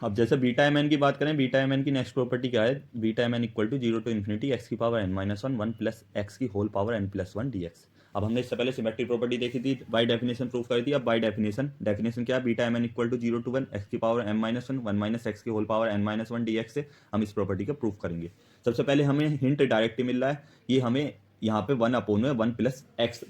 अब जैसे beta M n की बात करें, बीटा एम एन की नेक्स्ट प्रॉपर्टी क्या है, beta M N equal to zero to infinity x की power N minus one one plus x की whole power N plus one D x. अब हमने इससे पहले सिमेट्री प्रॉपर्टी देखी थी, बाई डेफिनेशन प्रूफ करी थी। अब बाई डेफिनेशन क्या है, beta M N equal to zero to one X की power M minus one one minus X की whole power N minus one D X से हम इस प्रॉपर्टी का प्रूफ करेंगे। सबसे पहले हमें हिंट डायरेक्ट मिल रहा है कि हमें यहाँ पे वन अपोन में वन प्लस एक्स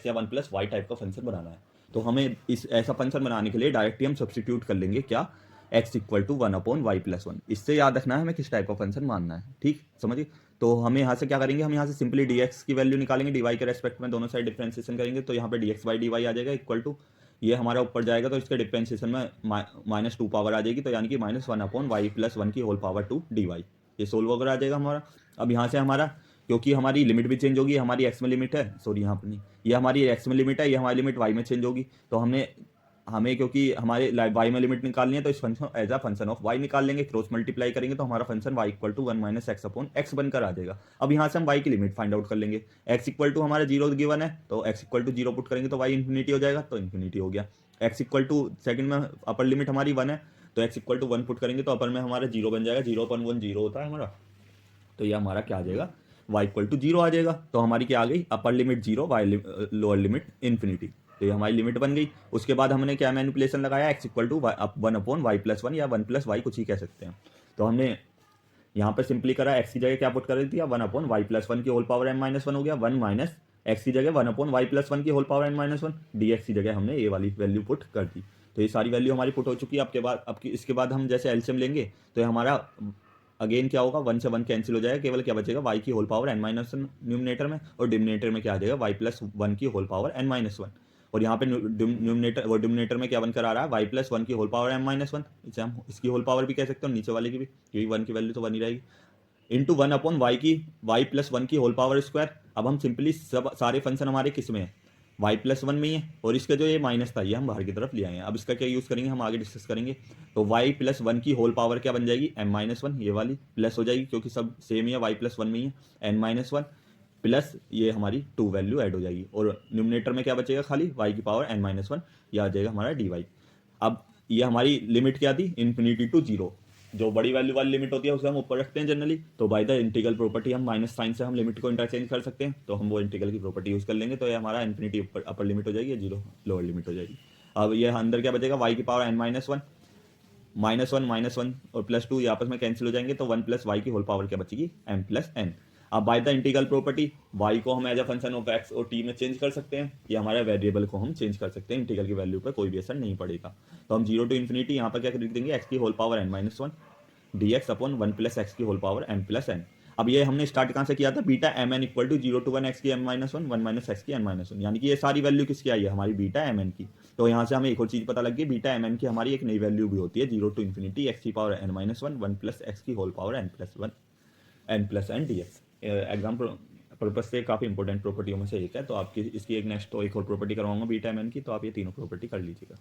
या वन प्लस वाई टाइप का फंक्शन बनाना है। तो हमें इस ऐसा फंक्शन बनाने के लिए डायरेक्टली हम सब्सटीट्यूट कर लेंगे क्या, x equal to one upon Y plus one. इससे याद रखना है हमें किस टाइप का फंक्शन मानना है, ठीक समझिए। तो हमें यहाँ से क्या करेंगे, हम यहाँ से सिंपली डी एक्स की वैल्यू निकालेंगे, डी वाई के रेस्पेक्ट में दोनों साइड डिफ्रेंसिएशन करेंगे। तो यहाँ पे D X by D Y आ जाएगा इक्वल टू, ये हमारा ऊपर जाएगा तो इसके डिफ्रेंसिएशन में माइनस टू पावर आ जाएगी, तो यानी कि minus one upon Y plus one की whole power two D Y. ये सोल्व वगैरह आ जाएगा हमारा। अब यहाँ से हमारा, क्योंकि हमारी लिमिट भी चेंज होगी, हमारी एक्स में लिमिट है, सॉरी यहाँ पर नहीं, ये हमारी एक्स में लिमिट है, ये हमारी लिमिट वाई में चेंज होगी। तो हमें क्योंकि हमारे वाई में लिमिट निकालनी है, तो इस function as a function of y निकाल लेंगे, क्रॉस मल्टीप्लाई करेंगे तो हमारा function y equal to one minus x upon x बनकर आ जाएगा। अब यहाँ से हम वाई की लिमिट फाइंड आउट कर लेंगे। एक्स इक्वल टू हमारा जीरो गिवन है, तो x equal to zero put करेंगे तो वाई इन्फिनिटी हो जाएगा, तो इन्फिनिटी हो गया। एक्स इक्वल टू सेकंड में अपर लिमिट हमारी वन है, तो x equal to one put करेंगे तो अपर में हमारा जीरो बन जाएगा, जीरो अपन वन जीरो होता है हमारा, तो ये हमारा क्या आ जाएगा, वाई इक्वल टू जीरो आ जाएगा। तो हमारी क्या आ गई, upper limit zero, y lower limit infinity. तो ये हमारी लिमिट बन गई। उसके बाद हमने क्या मैनिपुलेशन लगाया, x equal to one upon Y plus one या वन प्लस वाई कुछ ही कह सकते हैं। तो हमने यहाँ पर सिंपली करा, एक्स की जगह क्या पुट कर दिया, one upon Y plus one की whole power N minus one हो गया, वन माइनस एक्स की जगह one upon Y plus one की whole power N minus one, D X की जगह हमने ये वाली वैल्यू पुट कर दी। तो ये सारी वैल्यू हमारी पुट हो चुकी है। आपके बाद इसके बाद हम जैसे एलसीएम लेंगे तो ये हमारा अगेन क्या होगा, वन से वन कैंसिल हो जाएगा, केवल क्या बचेगा, वाई की whole power N minus one numerator में, और डिमिनेटर में क्या आ जाएगा, वाई प्लस वन की whole power N minus one. और यहाँ पे न्यूमिनेटर और डिमिनेटर में क्या बनकर आ रहा है, वाई प्लस वन की whole power N minus one. इसे हम इसकी होल पावर भी कह सकते हैं, नीचे वाले की भी, क्योंकि वन की वैल्यू तो वन ही रहेगी, इंटू वन अपॉन वाई की वाई प्लस वन की होल पावर स्क्वायर। अब हम सिंपली सब सारे फंक्शन हमारे किस में है, वाई प्लस वन में ही है, और इसका जो ये माइनस था ये हम बाहर की तरफ ले आए हैं। अब इसका क्या यूज़ करेंगे हम आगे डिस्कस करेंगे। तो वाई प्लस वन की होल पावर क्या बन जाएगी, एम माइनस वन, ये वाली प्लस हो जाएगी क्योंकि सब सेम ही है, वाई प्लस वन में ही है, एन माइनस वन प्लस ये हमारी टू वैल्यू ऐड हो जाएगी, और न्यूमिनेटर में क्या बचेगा, खाली वाई की पावर एन माइनस वन, यह आ जाएगा हमारा डी वाई। अब ये हमारी लिमिट क्या थी, इन्फिनिटी टू जीरो। जो बड़ी वैल्यू वाली लिमिट होती है उसे हम ऊपर रखते हैं जनरली, तो बाय द इंटीग्रल प्रॉपर्टी हम माइनस साइन से हम लिमिट को इंटरचेंज कर सकते हैं, तो हम वो इंटीग्रल की प्रॉपर्टी यूज कर लेंगे। तो ये हमारा इन्फिनिटी ऊपर अपर लिमिट हो जाएगी, जीरो लोअर लिमिट हो जाएगी। अब ये अंदर क्या बचेगा, वाई की पावर एन माइनस वन और प्लस टू ये आपस में कैंसिल हो जाएंगे, तो वन प्लस वाई की होल पावर क्या बचेगी, एम प्लस एन। अब by the integral property y को हम as a function of x और टी में चेंज कर सकते हैं, या हमारे वेरिएबल को हम चेंज कर सकते हैं, इंटीग्रल की वैल्यू पर कोई भी असर नहीं पड़ेगा। तो हम जीरो टू इन्फिनिटी यहाँ पर क्या लिख देंगे, एक्स की whole power N minus one D X upon one plus x की whole power M plus N. अब ये हमने स्टार्ट कहाँ से किया था, beta M N equal to zero to one X की M minus one one minus X की एन माइनस वन, यानी कि ये सारी वैल्यू किसकी आई है, हमारी बीटा एम एन की। तो यहाँ से हमें एक और चीज़ पता लग गई, बीटा एम एन की हमारी एक नई वैल्यू भी होती है, जीरो टू इन्फिनिटी एक्स की power N minus one one plus x की whole power N plus N D X. Exam purpose से काफ़ी इंपॉर्टेंट प्रॉपर्टियों में से एक है। तो आपकी इसकी एक नेक्स्ट तो एक और प्रॉपर्टी करवाऊंगा बीटा एम एन की, तो आप ये तीनों प्रॉपर्टी कर लीजिएगा।